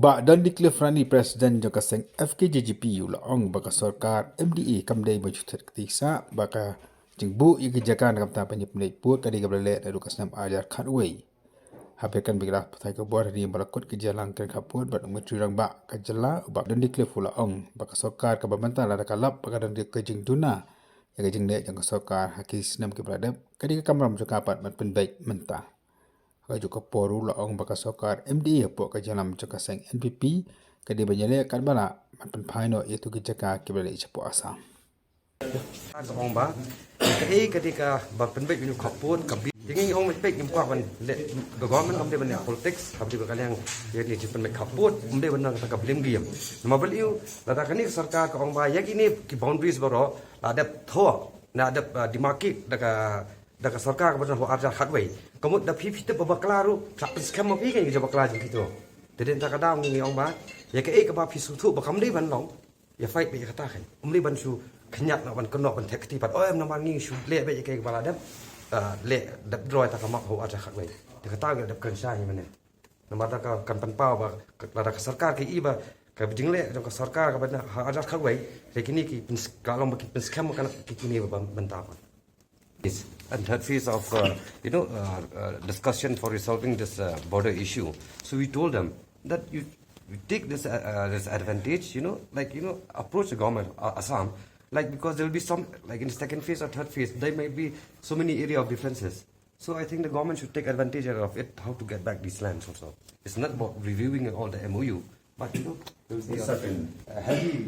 Ubah dan diklevrani Presiden jaka seng FKJGPU laong baka sarkar MDA kamdai majutat ketisa baka jengbu i kejakan kamta penyip menit put kadi gablele da lukas nam ajar khatway. Hapekan bigrah patai ke buat hari merakut ke jalan kan kaput bat menteri rang bak ke jela ubah dan diklevru laong baka sarkar ke bamantan ada kalap baka dan ke jeng duna ya ke jeng dek jang sarkar hakis nam ke beradab kadi ke kamram jakapat mat penbaik mentah. Kaju ke poru laong baka sokar MDA pok ke jalan jaka seng NPP kadi banyale kan bala mantan paino itu gejaka kibale cepo asam. Ong ba ketika berpenbek minum kaput kabi jadi ong menpek nyum kwa ban le government om de ban politics habdi ba kalyang ye ni penbek kaput om de ban ta kablim giam nama beliau lada kani sarkar ka ong ba yak ini ki boundaries baro ada tho na ada dimarkit daga sarkar ka ban ho arja khatway kamut da phi te ba klaru tak skam ma phi kan ki ba klar jing kito deden ta kadam ni ong ba ya ke ka ba phi su thu ba kam de ban long ya fight be kata kan om de ban su kenyak nak ban kenok ban tek tipat oh em nama ngi su le be ke kepala dap le dap droi ta kamak ho aja khat wei de kata ga dap kan sai mane nama ta kan pan pau ba la da sarkar ki iba ka bijing le jong ka sarkar ka ban aja khat wei lekini ki kalong ba ki skam kan ki ni ba ban ta pa Yes, and third phase of discussion for resolving this border issue. So we told them that you take this advantage, approach the government, Assam, because there will be some, like in the second phase or third phase, there might be so many area of differences. So I think the government should take advantage of it, how to get back these lands also. It's not about reviewing all the MOU, but there will be a heavy